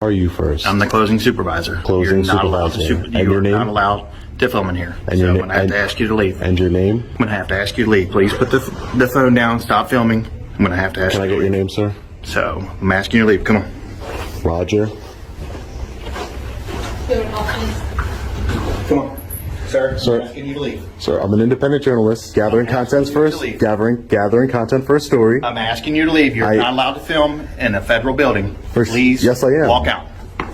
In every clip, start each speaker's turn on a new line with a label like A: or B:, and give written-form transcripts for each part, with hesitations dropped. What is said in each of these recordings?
A: are you first?
B: I'm the closing supervisor.
A: Closing
B: You're not allowed to
A: supervisor. And
B: you
A: your
B: are
A: name?
B: not allowed to film in here.
A: And
B: so
A: your
B: I'm gonna have to ask you to leave.
A: And your name?
B: I'm gonna have to ask you to leave. Please put the phone down. Stop filming. I'm gonna have to ask
A: Can
B: you
A: I
B: to
A: get your
B: leave.
A: name, sir?
B: So I'm asking you to leave. Come on.
A: Roger.
B: Come on. Sir,
A: Sir.
B: I'm asking you to leave.
A: Sir, I'm an independent journalist. Gathering
B: I'm asking
A: contents
B: you
A: for
B: to leave.
A: gathering content for a story.
B: I'm asking you to leave. You're not allowed to film in a federal building. Please
A: Yes, I am.
B: walk out.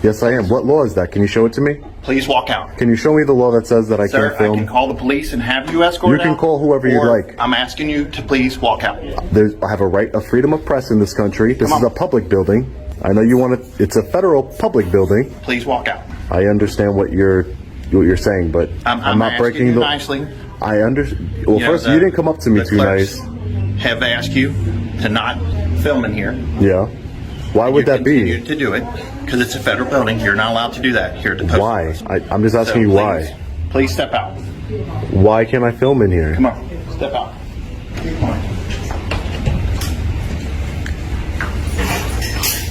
A: Yes, I am. What law is that? Can you show it to me?
B: Please walk out.
A: Can you show me the law that says that I
B: Sir,
A: can't film?
B: I can call the police and have you escorted
A: You can
B: out,
A: call whoever you'd
B: or
A: like.
B: I'm asking you to please walk out.
A: I have a right of freedom of press in this country. This
B: Come
A: is
B: on.
A: a public building. I know you want to. It's a federal public building.
B: Please walk out.
A: I understand what you're saying, but I'm not
B: asking
A: breaking
B: you
A: the.
B: nicely.
A: I understand. Well, first, you didn't come up to me
B: the
A: too
B: clerks
A: nice.
B: Have asked you to not film in here.
A: Yeah. Why would that
B: Continue
A: be?
B: to do it because it's a federal building. You're not allowed to do that here at the post
A: Why?
B: office.
A: I'm just asking you why.
B: Please step out.
A: Why can't I film in here?
B: Come on, step out. Come on.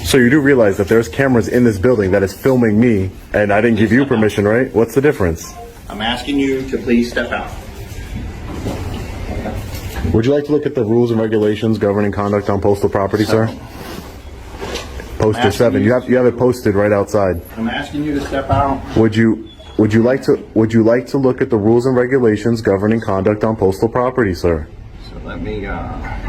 A: So you do realize that there's cameras in this building that is filming me, and I didn't give you permission, right? What's the difference?
B: I'm asking you to please step out.
A: Would you like to look at the rules and regulations governing conduct on postal property, sir? Poster
B: asking
A: 7.
B: you
A: You have it posted right outside.
B: I'm asking you to step out.
A: Would you like to look at the rules and regulations governing conduct on postal property, sir?
B: So let me.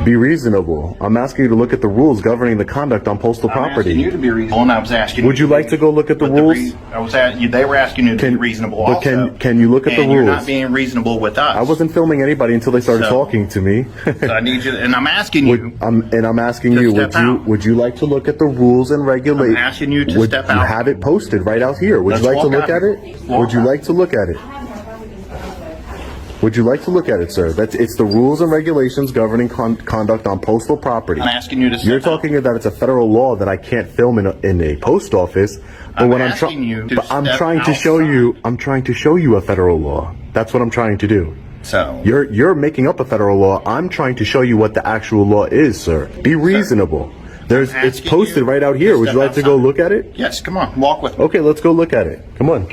A: Be reasonable. I'm asking you to look at the rules governing the conduct on postal
B: I'm asking
A: property.
B: you to be reasonable, and I was asking.
A: Would you like to go look at the
B: but
A: rules?
B: I was asking you. They were asking you to be reasonable.
A: But
B: also.
A: can you look at the
B: And you're not
A: rules?
B: being reasonable with us.
A: I wasn't filming anybody until they started
B: So-
A: talking to me.
B: So I need you, and I'm asking you.
A: I'm asking
B: to
A: you,
B: step out.
A: would you like to look at the rules and regulations?
B: I'm asking you to step
A: You
B: out.
A: have it posted right out here. Would
B: Let's
A: you like to
B: walk
A: look
B: out.
A: at it?
B: Walk
A: Would you
B: out.
A: like to look at it? Would you like to look at it, sir? It's the rules and regulations governing conduct on postal property.
B: I'm asking you to step
A: You're
B: out.
A: talking about it's a federal law that I can't film in a post office. But
B: I'm
A: when I'm
B: asking you to
A: I'm
B: step
A: trying to show you,
B: outside.
A: I'm trying to show you a federal law. That's what I'm trying to do.
B: So
A: You're making up a federal law. I'm trying to show you what the actual law is, sir. Be reasonable. It's
B: asking
A: posted
B: you
A: right out here.
B: to
A: Would you
B: step
A: like to go
B: outside.
A: look at it?
B: yes, come on, walk with me.
A: Okay, let's go look at it. Come on.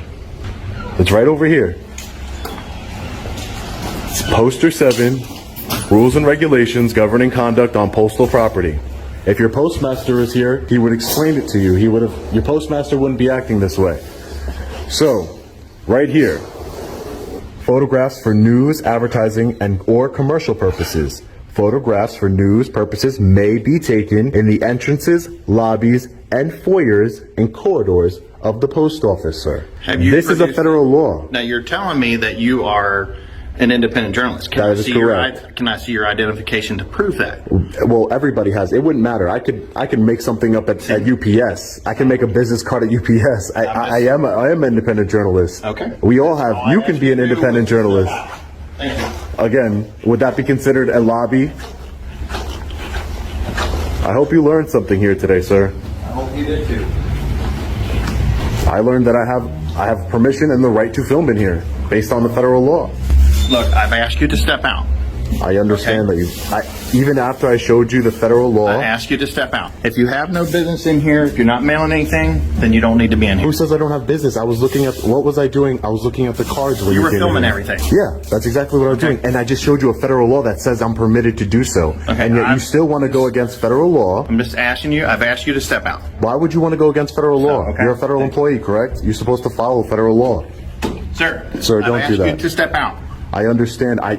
A: It's right over here. It's poster 7, rules and regulations governing conduct on postal property. If your postmaster is here, he would explain it to you. Your postmaster wouldn't be acting this way. So, right here, photographs for news, advertising, and or commercial purposes. Photographs for news purposes may be taken in the entrances, lobbies, and foyers and corridors of the post office, sir. This is a
B: produced-
A: federal law.
B: Now you're telling me that you are an independent journalist. Can
A: That
B: I
A: is
B: see
A: correct.
B: Can I see your identification to prove that?
A: Well, everybody has. It wouldn't matter. I could make something up at UPS. I can make a business card at UPS. I am an independent journalist.
B: Okay.
A: We all have. You can be an independent journalist.
B: Thank you.
A: Again, would that be considered a lobby? I hope you learned something here today, sir.
B: I hope you did too.
A: I learned that I have permission and the right to film in here based on the federal law.
B: Look, I've asked you to step out.
A: I understand that even after I showed you the federal law.
B: I asked you to step out. If you have no business in here, if you're not mailing anything, then you don't need to be in here.
A: Who says I don't have business? I was looking at, what was I doing? I was looking at the cards when
B: You
A: you
B: were
A: came in
B: filming
A: here.
B: everything.
A: Yeah, that's exactly what I was doing. And I just showed you a federal law that says I'm permitted to do so.
B: Okay,
A: And yet you still want to go against federal law.
B: I'm just asking you. I've asked you to step out.
A: Why would you want to go against federal law?
B: okay.
A: You're a federal employee, correct? You're supposed to follow federal law.
B: Sir,
A: Sir, don't
B: I've
A: do
B: asked
A: that.
B: you to step out.
A: I understand.
B: Just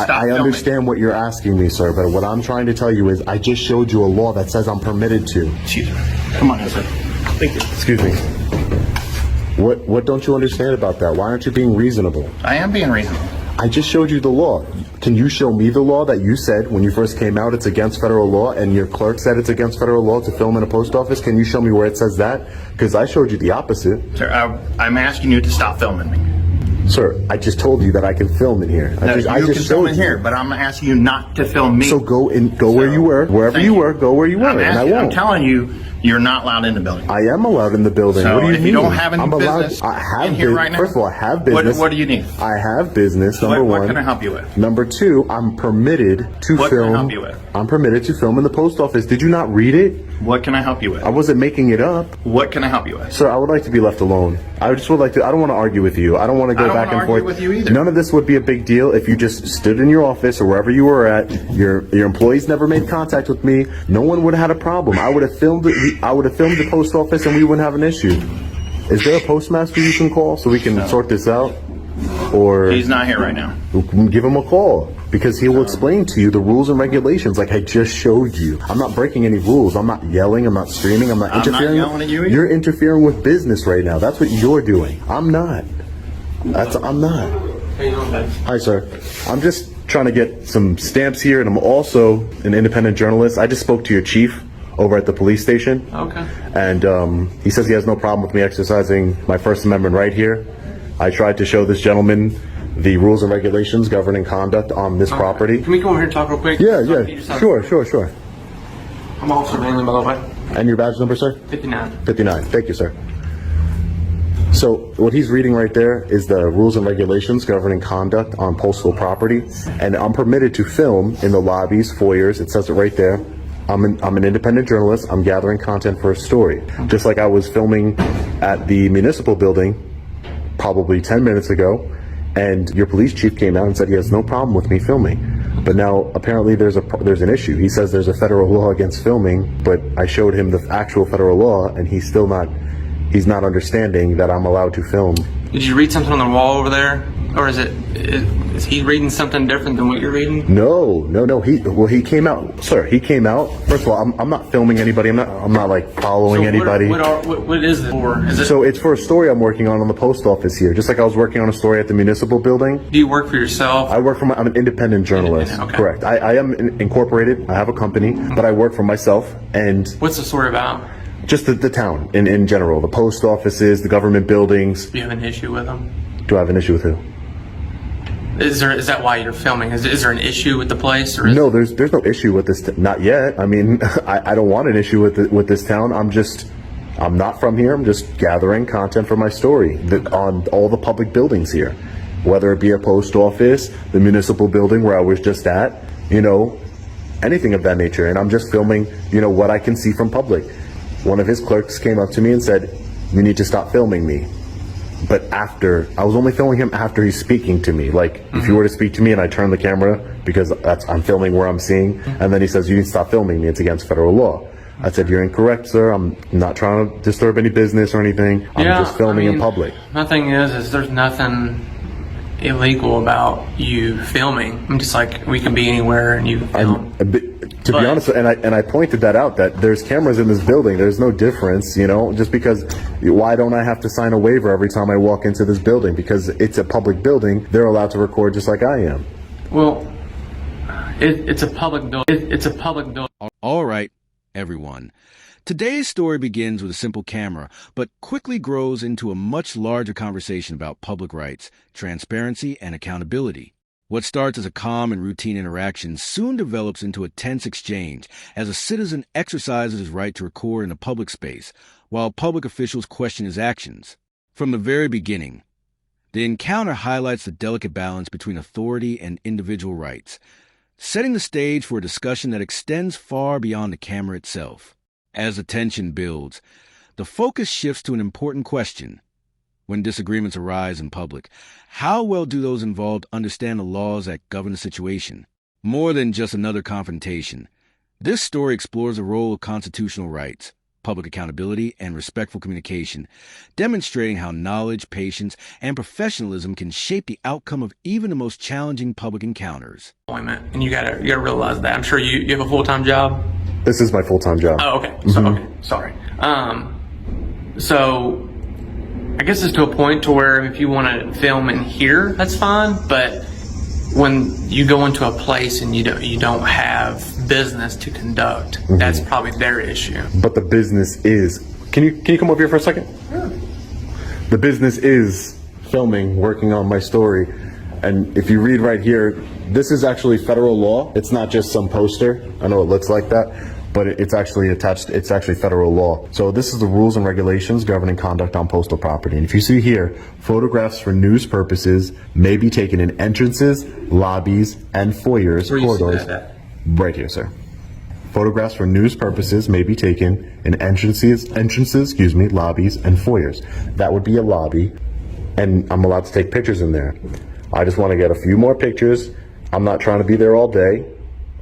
B: stop
A: I
B: filming.
A: understand what you're asking me, sir. But what I'm trying to tell you is, I just showed you a law that says I'm permitted to.
B: Excuse me. Come on, sir. Thank you.
A: Excuse me. What don't you understand about that? Why aren't you being reasonable?
B: I am being reasonable.
A: I just showed you the law. Can you show me the law that you said when you first came out it's against federal law, and your clerk said it's against federal law to film in a post office? Can you show me where it says that? Because I showed you the opposite.
B: Sir, I'm asking you to stop filming me.
A: Sir, I just told you that I can film in here.
B: No,
A: I
B: you
A: just
B: can
A: showed
B: film in
A: you.
B: here, but I'm asking you not to film me.
A: So go where you were, wherever
B: Thank
A: you were, go where you were, and I
B: I'm
A: won't.
B: telling you, You're not allowed in the building.
A: I am allowed in the building.
B: So
A: What do you
B: if
A: mean?
B: you don't have any
A: I'm
B: business
A: allowed. I have
B: in here right now?
A: First of all, I have business.
B: What do you need?
A: I have business. Number one.
B: What can I help you with?
A: Number two, I'm permitted to
B: What
A: film.
B: can I help you with?
A: I'm permitted to film in the post office. Did you not read it?
B: What can I help you with?
A: I wasn't making it up.
B: What can I help you with?
A: Sir, I would like to be left alone. I just would like to. I don't want to argue with you. I don't want to go
B: I don't
A: back
B: wanna
A: and forth.
B: argue with you either.
A: None of this would be a big deal if you just stood in your office or wherever you were at. Your employees never made contact with me. No one would have had a problem. I would have filmed it. I would have filmed the post office, and we wouldn't have an issue. Is there a postmaster you can call so we can sort this out? Or
B: He's not here right now.
A: give him a call, because he will explain to you the rules and regulations like I just showed you. I'm not breaking any rules. I'm not yelling. I'm not screaming. I'm not
B: I'm not
A: interfering.
B: yelling at you either.
A: You're interfering with business right now. That's what you're doing. I'm not. I'm not. Hi, sir. I'm just trying to get some stamps here, and I'm also an independent journalist. I just spoke to your chief over at the police station.
C: Okay.
A: And he says he has no problem with me exercising my First Amendment right here. I tried to show this gentleman the rules and regulations governing conduct on this property.
C: Can we come over here and talk real quick?
A: Yeah. Sure.
C: I'm Officer Manley, by the way.
A: And your badge number, sir?
C: 59.
A: 59. Thank you, sir. So what he's reading right there is the rules and regulations governing conduct on postal property. And I'm permitted to film in the lobbies, foyers. It says it right there. I'm an independent journalist. I'm gathering content for a story. Just like I was filming at the municipal building probably 10 minutes ago, and your police chief came out and said he has no problem with me filming. But now apparently there's an issue. He says there's a federal law against filming, but I showed him the actual federal law, and he's not understanding that I'm allowed to film.
C: Did you read something on the wall over there? Or is he reading something different than what you're reading?
A: No. He came out, sir. He came out. First of all, I'm not filming anybody. I'm not like following anybody.
C: What is it for?
A: So it's for a story I'm working on the post office here. Just like I was working on a story at the municipal building.
C: Do you work for yourself?
A: I'm an independent journalist.
C: Okay.
A: Correct. I am incorporated. I have a company, but I work for myself. And
C: What's the story about?
A: just the town in general, the post offices, the government buildings.
C: Do you have an issue with them?
A: Do I have an issue with who?
C: Is that why you're filming? Is there an issue with the place? Or
A: No, there's no issue with this. Not yet. I mean, I don't want an issue with this town. I'm not from here. I'm just gathering content for my story on all the public buildings here, whether it be a post office, the municipal building where I was just at, anything of that nature. And I'm just filming, what I can see from public. One of his clerks came up to me and said, "You need to stop filming me." But I was only filming him after he's speaking to me. Like, if you were to speak to me and I turn the camera, because I'm filming where I'm seeing, and then he says, "You need to stop filming me, it's against federal law." I said, "You're incorrect, sir. I'm not trying to disturb any business or anything. I'm just filming in public."
C: My thing is there's nothing illegal about you filming. I'm just like, we can be anywhere and you can film.
A: To be honest, and I pointed that out, that there's cameras in this building. There's no difference, just because. Why don't I have to sign a waiver every time I walk into this building? Because it's a public building. They're allowed to record just like I am.
C: Well, it's a public building. It's a public building.
D: All right, everyone. Today's story begins with a simple camera, but quickly grows into a much larger conversation about public rights, transparency, and accountability. What starts as a calm and routine interaction soon develops into a tense exchange as a citizen exercises his right to record in a public space, while public officials question his actions. From the very beginning, the encounter highlights the delicate balance between authority and individual rights, setting the stage for a discussion that extends far beyond the camera itself. As the tension builds, the focus shifts to an important question. When disagreements arise in public, how well do those involved understand the laws that govern the situation? More than just another confrontation, this story explores the role of constitutional rights, public accountability, and respectful communication, demonstrating how knowledge, patience, and professionalism can shape the outcome of even the most challenging public encounters.
C: And you gotta realize that. I'm sure you have a full-time job.
A: This is my full-time job.
C: Oh, okay. Okay. Sorry. So I guess it's to a point to where if you want to film in here, that's fine. But when you go into a place and you don't have business to conduct, that's probably their issue.
A: But the business is. Can you come over here for a second?
C: Sure.
A: The business is filming, working on my story. And if you read right here, this is actually federal law. It's not just some poster. I know it looks like that, but it's actually attached, it's actually federal law. So this is the rules and regulations governing conduct on postal property. And if you see here, photographs for news purposes may be taken in entrances, lobbies, and foyers,
C: Where you see
A: corridors.
C: that at?
A: Right here, sir. Photographs for news purposes may be taken in entrances, lobbies, and foyers. That would be a lobby, and I'm allowed to take pictures in there. I just want to get a few more pictures. I'm not trying to be there all day.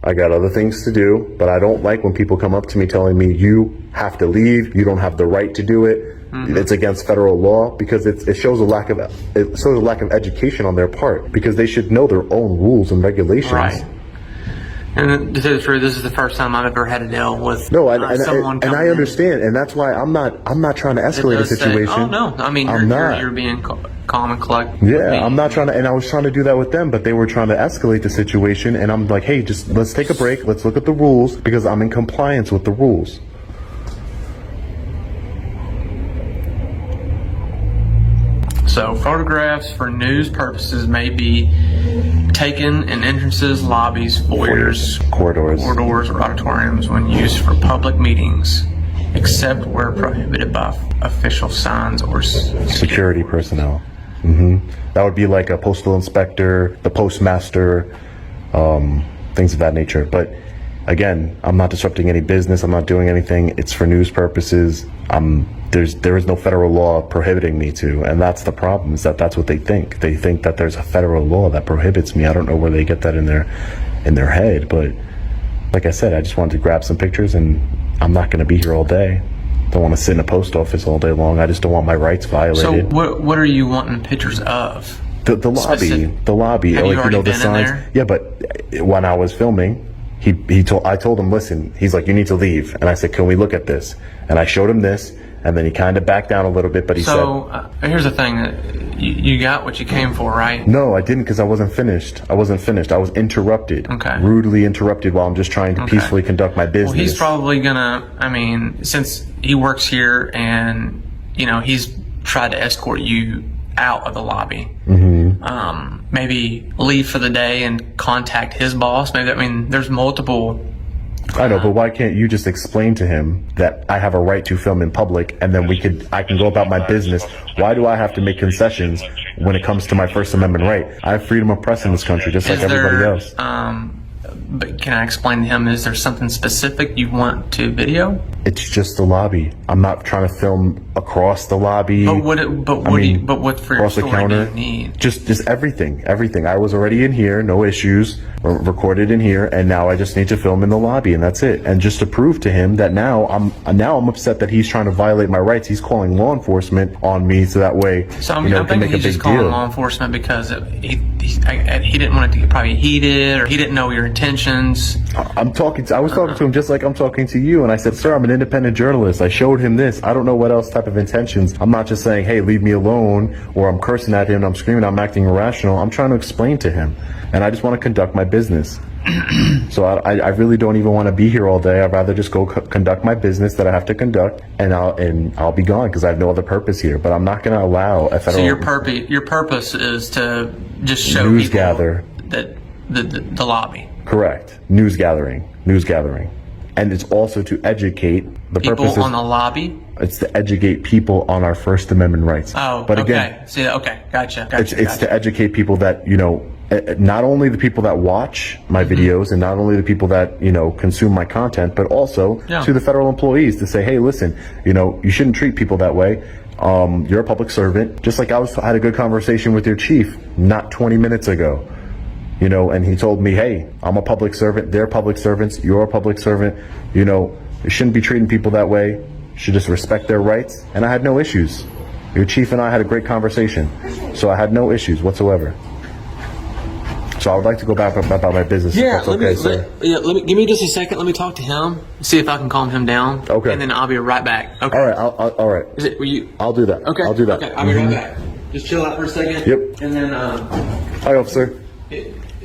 A: I got other things to do, but I don't like when people come up to me telling me you have to leave, you don't have the right to do it. It's against federal law, because it shows a lack of education on their part, because they should know their own rules and regulations.
C: Right. And to tell you the truth, this is the first time I've ever had to deal with someone
A: and I understand, and that's why I'm not trying to escalate a situation.
C: Oh no, I mean you're being calm and collected.
A: Yeah, I'm not trying to, and I was trying to do that with them, but they were trying to escalate the situation, and I'm like, hey, just let's take a break, let's look at the rules, because I'm in compliance with the rules.
C: So photographs for news purposes may be taken in entrances, lobbies, foyers,
A: corridors,
C: or auditoriums when used for public meetings, except where prohibited by official signs or
A: security personnel. That would be like a postal inspector, the postmaster, things of that nature. But again, I'm not disrupting any business. I'm not doing anything. It's for news purposes. There is no federal law prohibiting me to, and that's the problem, is that that's what they think. They think that there's a federal law that prohibits me. I don't know where they get that in their head, but like I said, I just wanted to grab some pictures, and I'm not going to be here all day. Don't want to sit in a post office all day long. I just don't want my rights violated.
C: So what are you wanting pictures of?
A: The lobby.
C: Have you already
A: the
C: been in
A: signs.
C: there?
A: Yeah, but when I was filming, I told him, listen, he's like, you need to leave. And I said, can we look at this? And I showed him this, and then he kind of backed down a little bit, but he said...
C: So, here's the thing, you got what you came for, right?
A: No, I didn't, because I wasn't finished. I was interrupted.
C: Okay.
A: Rudely interrupted while I'm just trying to peacefully conduct my business.
C: Well, he's probably gonna, since he works here and, he's tried to escort you out of the lobby. Maybe leave for the day and contact his boss. There's multiple...
A: I know, but why can't you just explain to him that I have a right to film in public, and then I can go about my business? Why do I have to make concessions when it comes to my First Amendment right? I have freedom of press in this country, just like everybody else.
C: But can I explain to him, is there something specific you want to video?
A: It's just the lobby. I'm not trying to film across the lobby.
C: But what for your story do you need?
A: Just everything. I was already in here, no issues, recorded in here, and now I just need to film in the lobby, and that's it. And just to prove to him that now I'm upset that he's trying to violate my rights. He's calling law enforcement on me, so that way
C: I'm
A: can
C: thinking
A: make a
C: he's
A: big
C: just calling
A: deal.
C: law enforcement because he didn't want it to get probably heated, or he didn't know your intentions.
A: I was talking to him just like I'm talking to you, and I said, sir, I'm an independent journalist. I showed him this. I don't know what else type of intentions. I'm not just saying, hey, leave me alone, or I'm cursing at him, I'm screaming, I'm acting irrational. I'm trying to explain to him, and I just want to conduct my business. So I really don't even want to be here all day. I'd rather just go conduct my business that I have to conduct, and I'll be gone, because I have no other purpose here. But I'm not going to allow a federal...
C: So your purpose is to just show
A: news
C: people
A: gather
C: that the lobby.
A: Correct. News gathering, and it's also to educate the
C: People
A: purposes
C: on the lobby.
A: It's to educate people on our First Amendment rights.
C: Oh,
A: but
C: okay.
A: again,
C: See, okay, gotcha.
A: It's to educate people that, not only the people that watch my videos, and not only the people that, consume my content, but also to the federal employees, to say, hey, listen, you shouldn't treat people that way. You're a public servant, just like I had a good conversation with your chief not 20 minutes ago. And he told me, hey, I'm a public servant, they're public servants, you're a public servant, you shouldn't be treating people that way, you should just respect their rights. And I had no issues. Your chief and I had a great conversation, so I had no issues whatsoever. So I would like to go back about my business.
C: Yeah,
A: if that's sir.
C: Give me just a second. Let me talk to him, see if I can calm him down.
A: Okay.
C: And then I'll be right back. Okay.
A: All right, all right. I'll do that.
C: Okay.
A: I'll do that.
C: Okay, I'll be right back. Just chill out for a second.
A: Yep.
C: And then,
A: Hi, officer.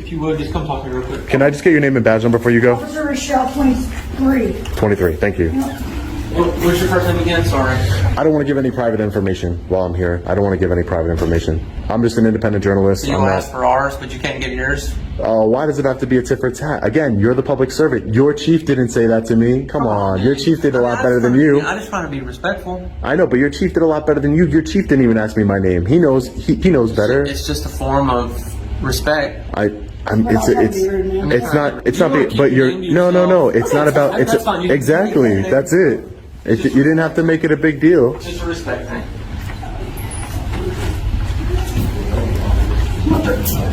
C: if you would, just come talk to me real quick.
A: Can I just get your name and badge number before you go?
E: Officer Rochelle, 23.
A: 23, thank you.
C: What's your first name again? Sorry.
A: I don't want to give any private information while I'm here. I don't want to give any private information. I'm just an independent journalist.
C: You
A: I'm not-
C: asked for ours, but you can't give yours?
A: Why does it have to be a tit for tat? Again, you're the public servant. Your chief didn't say that to me. Come on. Your chief did a lot better than you.
C: I just trying to be respectful.
A: I know, but your chief did a lot better than you. Your chief didn't even ask me my name. He knows. He knows better.
C: It's just a form of respect.
A: It's not, but you're, no, it's not about, it's,
C: That's fine. You-
A: exactly, that's it. You didn't have to make it a big deal.
C: It's just a respect thing.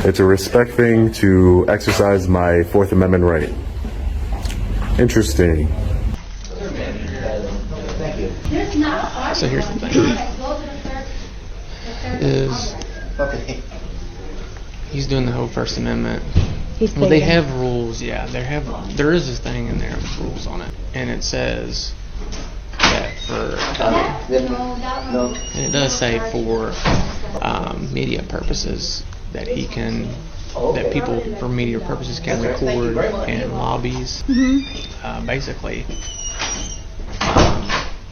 A: It's a respect thing to exercise my Fourth Amendment right. Interesting.
C: So here's the thing. Is he's doing the whole First Amendment. Well, they have rules, yeah. There is this thing in there with rules on it, and it says that for and it does say for media purposes that that people for media purposes can record in lobbies, basically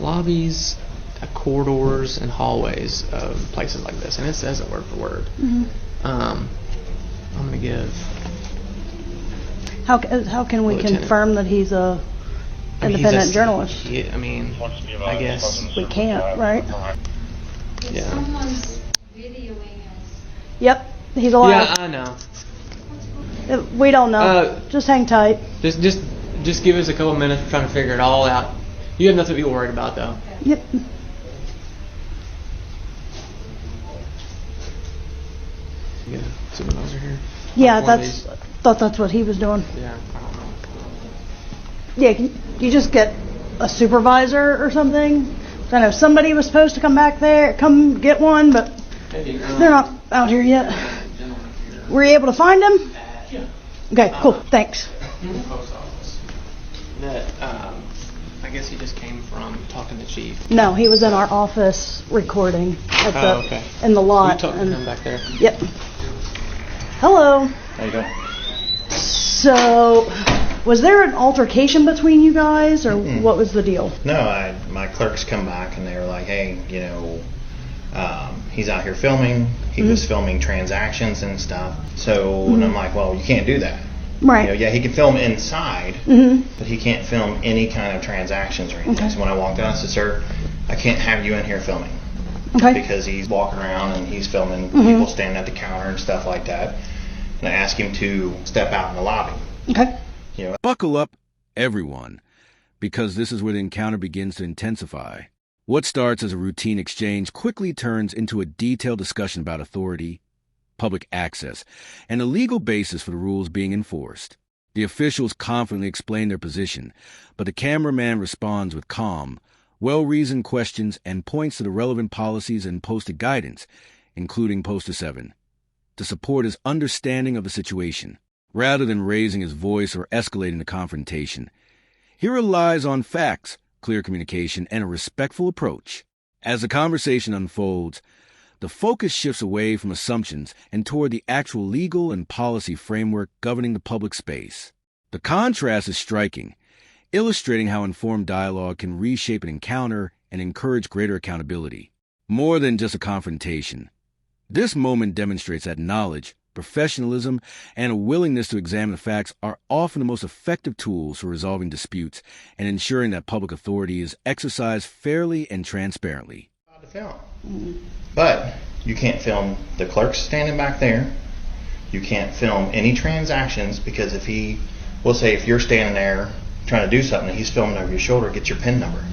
C: lobbies, corridors, and hallways of places like this, and it says it word for word. I'm gonna give.
E: How can we
C: Lieutenant.
E: confirm that he's a independent journalist?
C: I guess.
E: We can't, right?
C: Yeah.
F: Someone's videoing us.
E: Yep, he's alive.
C: Yeah, I know.
E: We don't know. Just hang tight.
C: Just give us a couple minutes. We're trying to figure it all out. You have nothing to be worried about, though.
E: Yep.
C: Yeah, supervisor here.
E: Yeah,
C: One of these.
E: thought that's what he was doing.
C: Yeah, I don't know.
E: Yeah, can you just get a supervisor or something? I know somebody was supposed to come get one, but they're not out here yet. Were you able to find him?
C: Yeah.
E: Okay, cool. Thanks.
C: Post office. That I guess he just came from talking to chief.
E: No, he was in our office recording at
C: okay.
E: in the lot.
C: You talked to him back there.
E: Yep. Hello.
B: How you doing?
E: So, was there an altercation between you guys, or what was the deal?
B: No, my clerks come back and they were like, hey, he's out here filming. He was filming transactions and stuff. So, and I'm like, well, you can't do that.
E: Right.
B: Yeah, he can film inside, but he can't film any kind of transactions or anything.
E: Okay.
B: So when I walked out, I said, sir, I can't have you in here filming.
E: Okay.
B: Because he's walking around and he's filming people standing at the counter and stuff like that. And I asked him to step out in the lobby.
E: Okay.
D: Buckle up, everyone, because this is where the encounter begins to intensify. What starts as a routine exchange quickly turns into a detailed discussion about authority, public access, and a legal basis for the rules being enforced. The officials confidently explain their position, but the cameraman responds with calm, well-reasoned questions and points to the relevant policies and posted guidance, including Poster 7, to support his understanding of the situation. Rather than raising his voice or escalating the confrontation, he relies on facts, clear communication, and a respectful approach. As the conversation unfolds, the focus shifts away from assumptions and toward the actual legal and policy framework governing the public space. The contrast is striking, illustrating how informed dialogue can reshape an encounter and encourage greater accountability. More than just a confrontation, this moment demonstrates that knowledge, professionalism, and a willingness to examine the facts are often the most effective tools for resolving disputes and ensuring that public authority is exercised fairly and transparently.
B: To film. But you can't film the clerks standing back there. You can't film any transactions, because if if you're standing there trying to do something and he's filming over your shoulder, get your PIN number.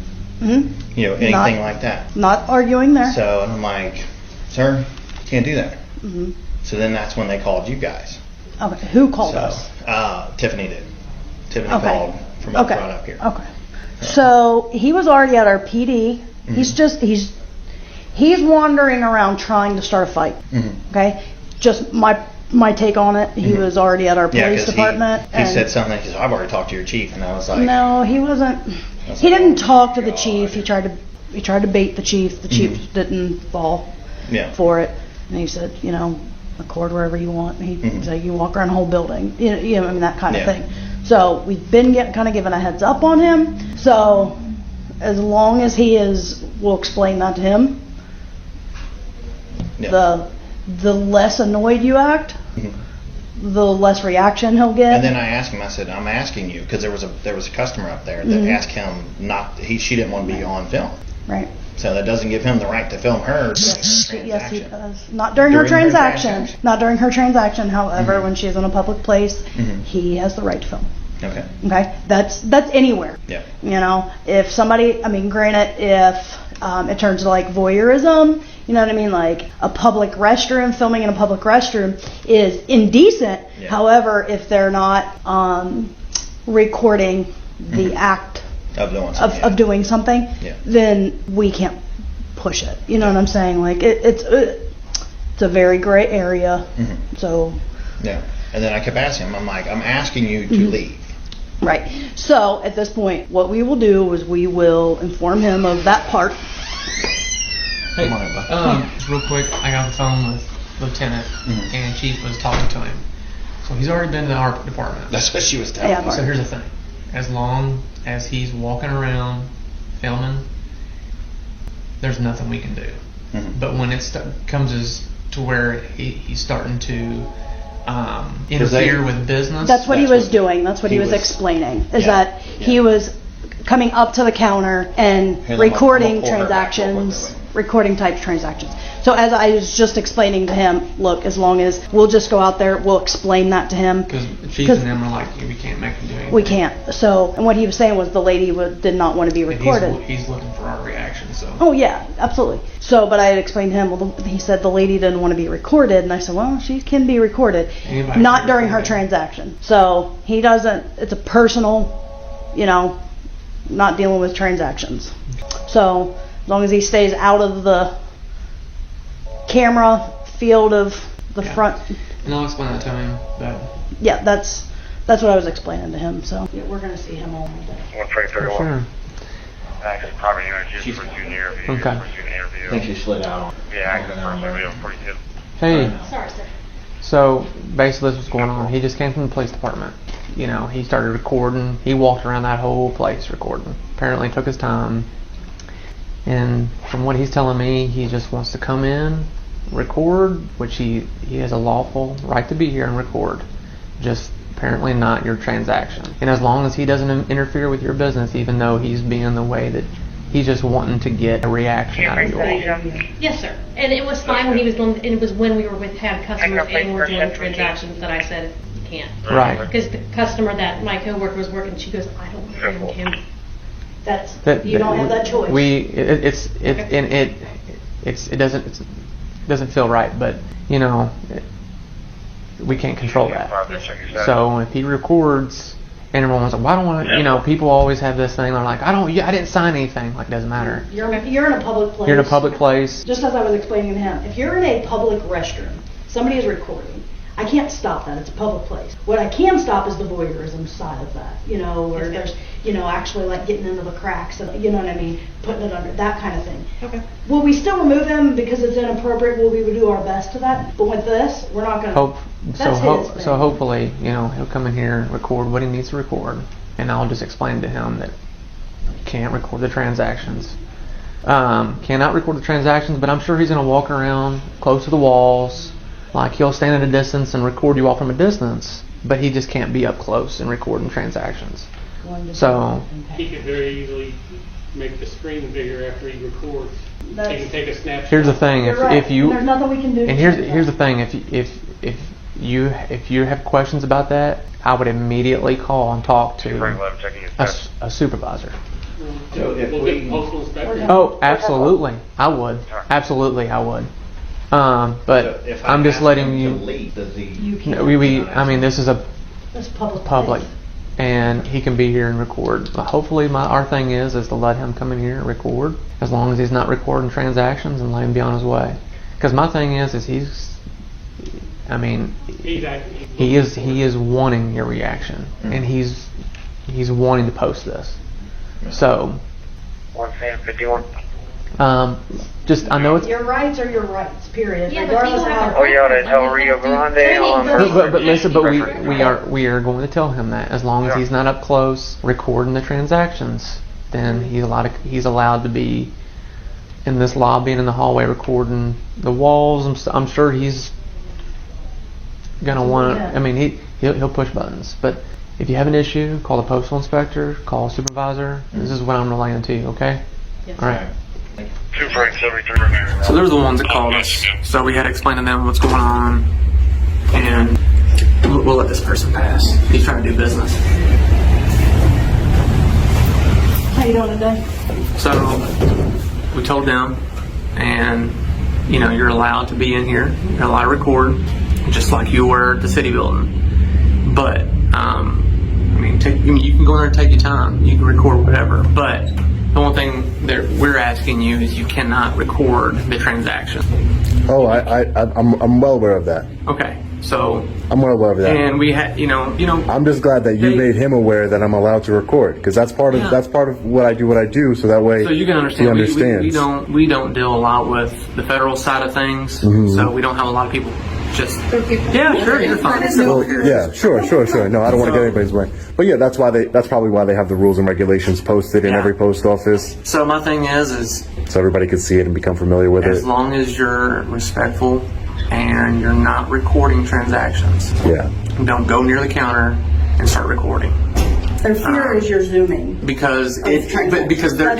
B: Anything like that.
E: Not arguing there.
B: So I'm like, sir, you can't do that. So then that's when they called you guys.
E: Okay. Who called us?
B: Tiffany did. Tiffany
E: Okay.
B: called from up front up here.
E: Okay. So he was already at our PD. He's wandering around trying to start a fight. Okay. Just my take on it. He was already at our police department.
B: He said something. He said, "I've already talked to your chief," and I was like,
E: "No, he wasn't. He didn't talk to the chief. He tried to bait the chief. The chief didn't fall for it, and he said, record wherever you want." He said, "You can walk around the whole building." That kind of thing. So we've been kind of given a heads up on him. So as long as we'll explain that to him.
B: Yeah.
E: The less annoyed you act, the less reaction he'll get.
B: And then I asked him, I said, I'm asking you, because there was a customer up there that asked him she didn't want to be on film.
E: Right.
B: So that doesn't give him the right to film her during her
E: Yes, he
B: transaction.
E: does. Not during her transaction. Not during her transaction. However, when she's in a public place, he has the right to film.
B: Okay.
E: Okay, that's anywhere.
B: Yeah.
E: You know, if somebody, I mean, granted, if it turns to like voyeurism, you know what I mean, like a public restroom, filming in a public restroom is indecent.
B: Yeah.
E: However, if they're not recording the act of doing something,
B: Yeah.
E: then we can't push it. You know what I'm saying? Like it's a very gray area. So.
B: Yeah. And then I kept asking him, I'm like, I'm asking you to leave.
E: Right. So at this point, what we will do is we will inform him of that part.
C: Hey, just real quick, I got on the phone with Lieutenant, and Chief was talking to him. So he's already been to our department.
B: That's what she was telling me.
E: Yeah.
C: So here's the thing: as long as he's walking around filming, there's nothing we can do. But when it comes to where he's starting to interfere with business,
E: That's what he was doing. That's what he was explaining. Is that he was coming up to the counter and
B: Here,
E: recording
B: I'm gonna pull her back real quick,
E: transactions, recording type transactions. So as I was just explaining to him, look, as long as we'll just go out there, we'll explain that to him.
C: because Chief and them are like, we can't make him do anything.
E: We can't. So, and what he was saying was the lady did not want to be
C: And
E: recorded.
C: He's looking for our reaction. So.
E: Oh yeah, absolutely. So, but I had explained to him, well, he said the lady didn't want to be recorded, and I said, well, she can be recorded,
C: Anybody
E: not
C: can
E: during
C: record
E: her
C: it.
E: transaction. So he doesn't, it's a personal, you know, not dealing with transactions. So as long as he stays out of the camera field of the front,
C: And I'll explain that to him. But
E: yeah, that's what I was explaining to him. So yeah, we're gonna see him all day.
G: 131.
C: sure.
G: Access property unit just for student interview.
C: Okay.
G: For student interview.
B: I think she slid out.
G: Yeah, access property video 42.
C: Hey.
E: Sorry, sir.
C: So basically, this was going on. He just came from the police department. You know, he started recording. He walked around that whole place recording. Apparently, took his time. And from what he's telling me, he just wants to come in, record, which he has a lawful right to be here and record. Just apparently not your transaction. And as long as he doesn't interfere with your business, even though he's being the way that he's just wanting to get a reaction out of you all.
H: Yes, sir. And it was fine when he was doing, and it was when we were had customers and were doing transactions that I said, you can't.
C: Right.
H: Because the customer that my coworker was working, she goes, I don't think him.
E: That's you don't have that choice.
C: It doesn't feel right, but you know, we can't control that. So if he records, and everyone's like, "Well, I don't want to," you know, people always have this thing. They're like, I didn't sign anything." Like, it doesn't matter.
E: You're in a public place.
C: You're in a public place.
E: Just as I was explaining to him, if you're in a public restroom, somebody is recording. I can't stop that. It's a public place. What I can stop is the voyeurism side of that. You know, where there's, you know, actually like getting into the cracks and, you know what I mean, putting it under, that kind of thing.
H: Okay.
E: Will we still remove him because it's inappropriate? Will we do our best to that? But with this, we're not going to.
C: So hopefully, you know, he'll come in here and record what he needs to record, and I'll just explain to him that you can't record the transactions. Cannot record the transactions, but I'm sure he's going to walk around close to the walls. Like, he'll stand at a distance and record you all from a distance, but he just can't be up close and recording transactions. So
I: He could very easily make the screen bigger after he records. He can take a snapshot.
C: here's the thing:
E: You're right.
C: if you
E: There's nothing we can do.
C: and here's the thing: if you have questions about that, I would immediately call and talk to
G: checking his test.
C: a supervisor.
I: So we'll get the postal inspector.
C: Oh, absolutely, I would. Absolutely, I would. But
B: If I
C: I'm just
B: ask
C: letting
B: him to
C: you.
B: leave, does he?
E: You can't.
C: I mean, this is a
E: It's public.
C: public,
E: place.
C: and he can be here and record. But hopefully, our thing is to let him come in here and record, as long as he's not recording transactions, and let him be on his way. Because my thing is I mean, he is wanting your reaction, and he's wanting to post this. So,
G: 151.
C: just I know it's.
E: Your rights are your rights. Period.
H: Yeah, but
E: Regardless
H: people
E: of
H: have
E: how.
G: Oh, yeah, that's El Rio Grande on
C: But listen, but we are going to tell him that as long as he's not up close recording the transactions, then he's allowed to be in this lobby and in the hallway recording the walls. I'm sure he's gonna want to. I mean, he'll push buttons. But if you have an issue, call the postal inspector, call a supervisor. This is what I'm relaying to you. Okay.
H: Yes.
C: All right.
G: 246
C: So they're the ones that called us. So we had to explain to them what's going on, and we'll let this person pass. He's trying to do business.
E: How you doing today?
C: So we told them, and you're allowed to be in here. You're allowed to record, just like you were at the city building. But you can go in there and take your time. You can record whatever. But the one thing that we're asking you is you cannot record the transaction.
A: Oh, I'm well aware of that.
C: Okay, so
A: I'm well aware of that.
C: and we had
A: I'm just glad that you made him aware that I'm allowed to record, because that's part of what I do. So that way,
C: so you can understand.
A: he understands.
C: We don't deal a lot with the federal side of things, so we don't have a lot of people. Just sure, you're fine.
A: Well, yeah, sure. No, I don't want to get anybody's way. But yeah, that's probably why they have the rules and regulations posted in every post office,
C: So my thing is
A: so everybody can see it and become familiar with
C: as
A: it.
C: long as you're respectful and you're not recording transactions,
A: Yeah.
C: don't go near the counter and start recording.
E: Their fear is you're zooming.
C: Because there
E: That's
C: is
E: their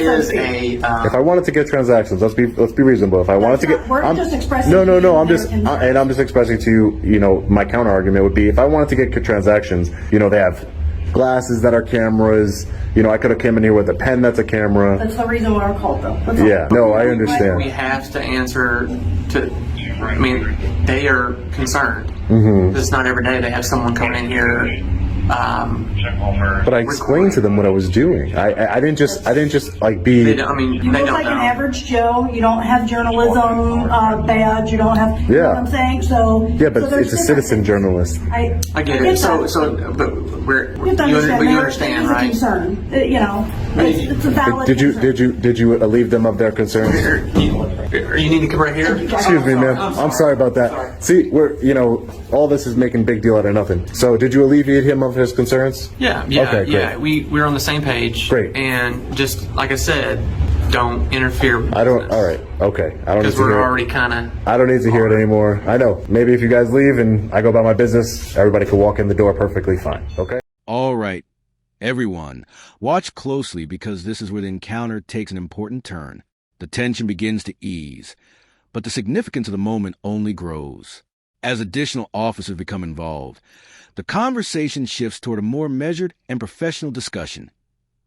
C: a
A: If I wanted to get transactions, let's be reasonable. If I wanted to get,
E: We're just expressing.
A: no. I'm
E: their
A: just
E: concern.
A: and I'm just expressing to you. My counter argument would be if I wanted to get transactions. They have glasses that are cameras. I could have come in here with a pen that's a camera.
E: That's the reason why I called them. That's all.
A: Yeah. No, I
C: we
A: understand.
C: have to answer to. I mean, they are concerned. It's not every day they have someone come in here.
A: But I explained to them what I was doing. I didn't just like be.
C: They don't
E: You look like an
C: know.
E: average Joe. You don't have journalism badge. You don't have. You know what I'm saying? So.
A: Yeah, but
E: so
A: it's a citizen journalist.
E: I
C: get it. But
E: You have to understand.
C: you understand, right?
E: Concern. It's a valid.
A: Did you relieve them of their concerns?
C: You need to come right here.
A: Excuse me, ma'am. I'm sorry about that. See, all this is making big deal out of nothing. So, did you alleviate him of his concerns?
C: Yeah.
A: Okay,
C: Yeah.
A: great.
C: We're on the same page.
A: Great.
C: And just like I said, don't interfere.
A: I don't. All right. Okay. I don't need
C: Because
A: to
C: we're
A: hear it.
C: already kind of.
A: I don't need to hear it anymore. I know. Maybe if you guys leave and I go about my business, everybody can walk in the door perfectly fine. Okay.
D: All right, everyone, watch closely because this is where the encounter takes an important turn. The tension begins to ease, but the significance of the moment only grows. As additional officers become involved, the conversation shifts toward a more measured and professional discussion,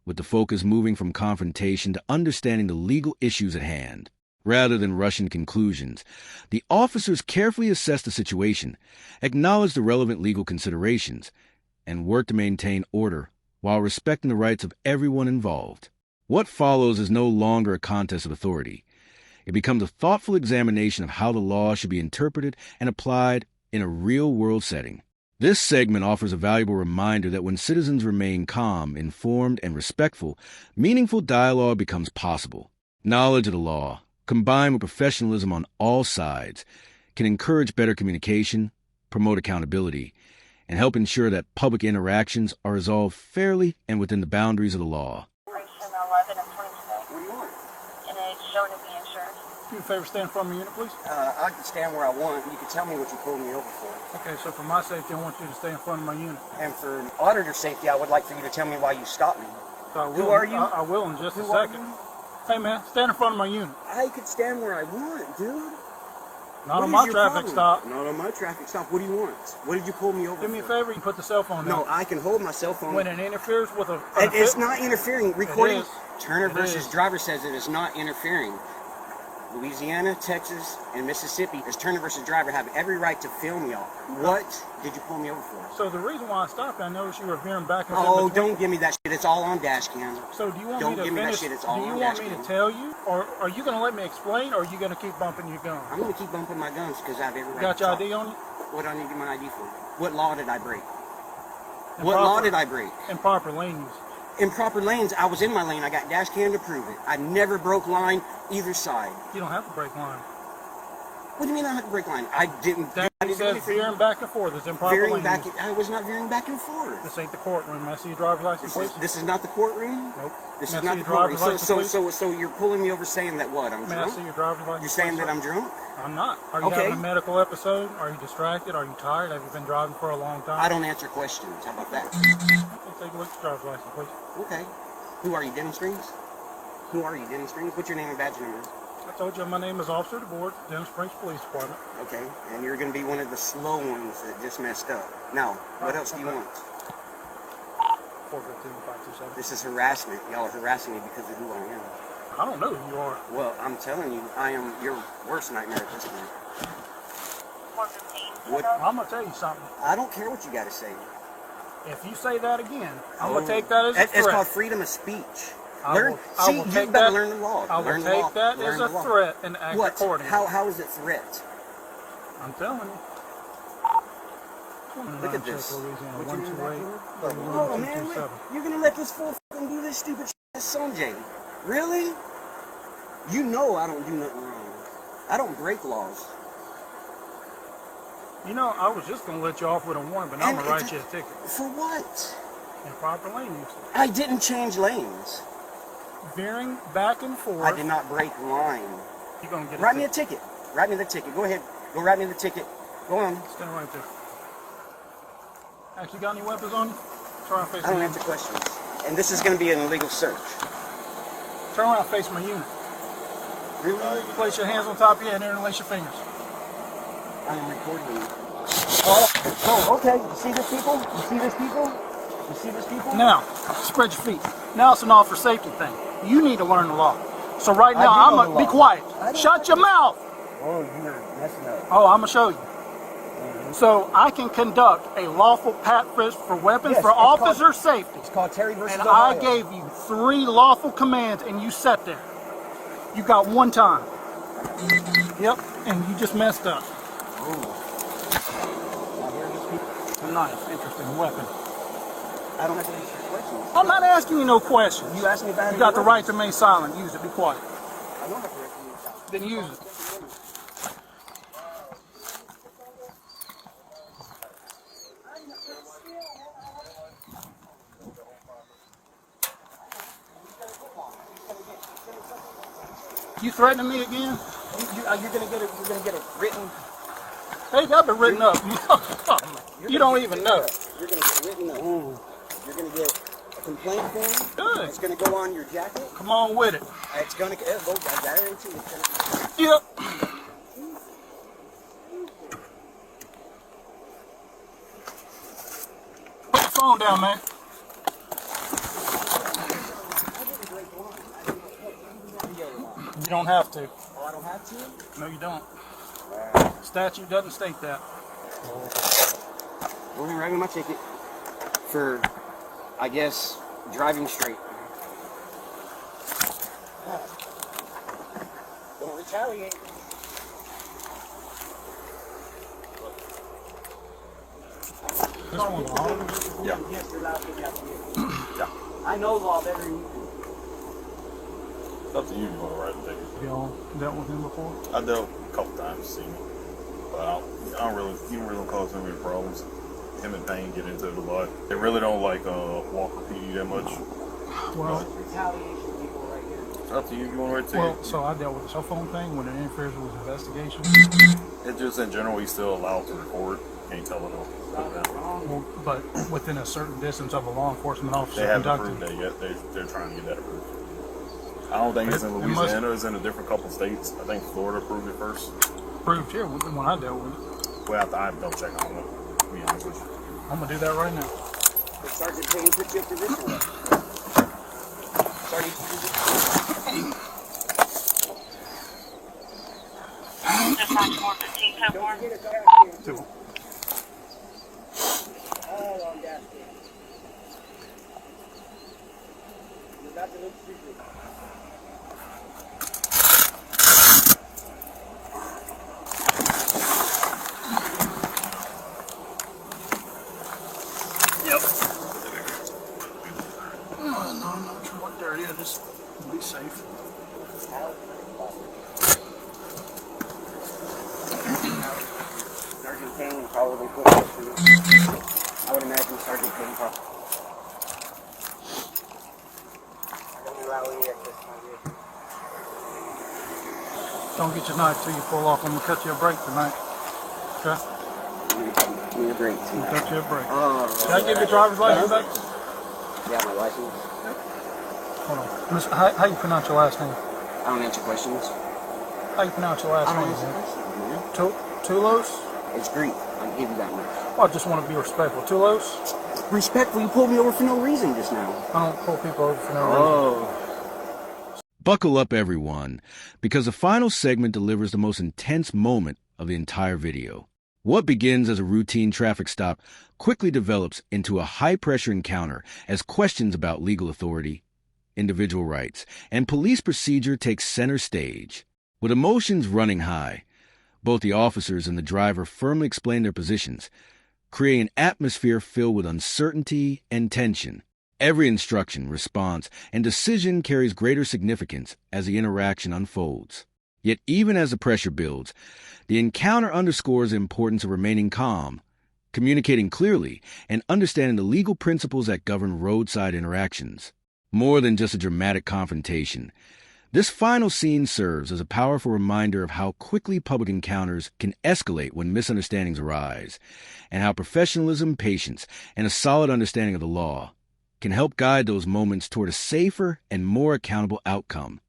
D: with the focus moving from confrontation to understanding the legal issues at hand. Rather than rushing conclusions, the officers carefully assess the situation, acknowledge the relevant legal considerations, and work to maintain order while respecting the rights of everyone involved. What follows is no longer a contest of authority. It becomes a thoughtful examination of how the law should be interpreted and applied in a real-world setting. This segment offers a valuable reminder that when citizens remain calm, informed, and respectful, meaningful dialogue becomes possible. Knowledge of the law, combined with professionalism on all sides, can encourage better communication, promote accountability, and help ensure that public interactions are resolved fairly and within the boundaries of the law.
J: Do you a favor, stand in front of my unit, please?
K: I can stand where I want. You can tell me what you pulled me over for.
J: Okay, so for my safety, I want you to stay in front of my unit.
K: And for auditor safety, I would like for you to tell me why you stopped me.
J: So I will,
K: Who are you?
J: I will in just a
K: Who are
J: second.
K: you?
J: Hey, man, stand in front of my unit.
K: I could stand where I want, dude.
J: Not
K: What
J: on
K: is
J: my
K: your
J: traffic
K: problem?
J: stop.
K: Not on my traffic stop. What do you want? What did you pull me over
J: Do me a
K: for?
J: favor, you put the cell phone
K: No,
J: down.
K: I can hold my cell phone.
J: When it interferes with a...
K: It's not interfering. Recording.
J: is.
K: Turner
J: It
K: versus
J: is.
K: driver says it is not interfering. Louisiana, Texas, and Mississippi, as Turner versus driver, have every right to film y'all. What did you pull me over for?
J: So the reason why I stopped, I noticed you were veering back and
K: Oh,
J: forth between-
K: don't give me that shit. It's all on dash cam.
J: So do you want
K: Don't
J: me to
K: give me that
J: finish?
K: shit. It's
J: Do
K: all
J: you
K: on
J: want
K: dash
J: me to
K: cam.
J: tell you, or are you going to let me explain, or are you going to keep bumping your gun?
K: I'm going to keep bumping my guns because I have every right
J: Got
K: to
J: your
K: talk.
J: ID on you?
K: What do I need to get my ID for? What law did I break?
J: And
K: What law
J: proper-
K: did I break?
J: Improper lane use.
K: Improper lanes, I was in my lane. I got dash cam to prove it. I never broke line either side.
J: You don't have to break line.
K: What do you mean I had to break line? I didn't.
J: That
K: I didn't do
J: says
K: anything.
J: veering back and forth is improper
K: Veering
J: lane
K: back.
J: use.
K: I was not veering back and forth.
J: This ain't the courtroom. May I see your driver's license, please?
K: This is not the courtroom.
J: Nope.
K: This
J: May I
K: is not
J: see
K: the
J: your driver's
K: courtroom.
J: license,
K: So you're pulling me over saying that what? I'm
J: May I
K: drunk.
J: see your driver's license?
K: You're saying
J: please,
K: that
J: sir?
K: I'm drunk?
J: I'm not. Are you
K: Okay.
J: having a medical episode? Are you distracted? Are you tired? Have you been driving for a long time?
K: I don't answer questions. How about that?
J: Let's take a look at your driver's license, please.
K: Okay. Who are you, Dennis Strings? Who are you, Dennis Strings? What's your name and badge number?
J: I told you my name is Officer DeBoard, Dennis Springs Police Department.
K: Okay. And you're going to be one of the slow ones that just messed up. Now, what else do you want?
J: 415-527.
K: This is harassment. Y'all are harassing me because of who I am.
J: I don't know who you are.
K: Well, I'm telling you, I am your worst nightmare at this point. What?
J: I'm going to tell you something.
K: I don't care what you got to say.
J: If you say that again, I'm going to take that as a threat.
K: It's called freedom of speech.
J: I will take
K: you better
J: that,
K: learn the law.
J: I will take that as a threat and act accordingly.
K: How is it threat?
J: I'm telling you.
K: Look at this.
J: Louisiana,
K: What you mean
J: 128,
K: Oh man, you're gonna let this fool fucking do this stupid shit, Sanjay? Really? You know I don't do nothing wrong. I don't break laws.
J: You know, I was just going to let you off with a warning, but now I'm going to write you a ticket.
K: For what?
J: Improper lane use.
K: I didn't change lanes.
J: Veering back and forth.
K: I did not break line.
J: You're going to get
K: Write me a ticket. Write me the ticket. Go ahead. Go write me the ticket. Go on.
J: Stand right there. Actually got any weapons on you? Turn around, face
K: I don't
J: my
K: answer questions. And this is going to be an illegal search.
J: Turn around, face my unit.
K: Really?
J: Place your hands on top of your head and interlace your fingers.
K: I am recording you. Oh, okay. You see this, people? You see this, people? You see this, people?
J: Now, spread your feet. Now it's an officer safety thing. You need to learn the law. So right now, I'm going to be quiet. Shut your mouth.
K: Oh, you're messing up.
J: Oh, I'm going to show you. So I can conduct a lawful pat frisk for weapons for officer safety.
K: It's called Terry versus
J: And
K: Ohio.
J: I gave you 3 lawful commands and you sat there. You got 1 time. Yep, and you just messed up. A knife, interesting weapon.
K: I don't have to answer your questions.
J: I'm not asking you no questions.
K: You asked me about it.
J: You got the right to remain silent. Use it. Be quiet.
K: I don't have to answer your questions.
J: Then use it. You threatening me again?
K: You're gonna get a written.
J: Hey, I've been written up. You don't even know.
K: You're gonna get written up. You're gonna get a complaint form.
J: Good.
K: It's gonna go on your jacket.
J: Come on with it.
K: It's gonna go. I guarantee it's gonna.
J: Yep. Put the phone down, man. You don't have to.
K: Oh, I don't have to.
J: No, you don't. Statute doesn't state that.
K: Go ahead and write me my ticket for, I guess, driving straight. Don't retaliate.
J: This one's on.
A: Yeah.
K: Yes, you're allowed to get out here.
A: Yeah.
K: I know law better than you do.
L: It's up to you if you want to write the ticket.
J: Y'all dealt with him before?
L: I dealt a couple times, see me. But I don't really, you don't really cause him any problems. Him and Payne get into it a lot. They really don't like Walker PD that much.
J: Well,
K: Retaliation people right here.
L: It's up to you if you want to write the
J: well,
L: ticket.
J: so I dealt with the cell phone thing when it interferes with investigation.
L: It's just in general, he's still allowed to record. Can't tell it all.
J: Well, but within a certain distance of a law enforcement officer
L: They haven't
J: conducting.
L: approved that yet. They're trying to get that approved. I don't think it's in Louisiana. It's in a different couple states. I think Florida approved it first.
J: Approved here when I dealt with it.
L: Well, I have to double check on it, to be honest with you.
J: I'm gonna do that right now.
K: But Sergeant Payne put you in position. Sergeant Don't get a gas can. All on gas cans. You're about to look stupid.
J: No, I'm not sure what there is. Just be safe. Don't get your knife till you pull off. I'm gonna cut you a break tonight. Okay?
K: Give me a break.
J: I'm gonna cut you a break. Can I give your driver's license back?
K: Yeah, my license.
J: Hold on. How you pronounce your last name?
K: I don't answer questions.
J: How you pronounce your last
K: I don't
J: name?
K: answer
J: Man?
K: questions, man.
J: Tulos?
K: It's Greek. I'll give you that much.
J: Well, I just want to be respectful. Tulos?
K: Respectful, you pulled me over for no reason just now.
J: I don't pull people over for no reason.
D: Buckle up, everyone, because the final segment delivers the most intense moment of the entire video. What begins as a routine traffic stop quickly develops into a high-pressure encounter as questions about legal authority, individual rights, and police procedure take center stage. With emotions running high, both the officers and the driver firmly explain their positions, creating an atmosphere filled with uncertainty and tension. Every instruction, response, and decision carries greater significance as the interaction unfolds. Yet even as the pressure builds, the encounter underscores the importance of remaining calm, communicating clearly, and understanding the legal principles that govern roadside interactions. More than just a dramatic confrontation, this final scene serves as a powerful reminder of how quickly public encounters can escalate when misunderstandings arise, and how professionalism, patience, and a solid understanding of the law can help guide those moments toward a safer and more accountable outcome.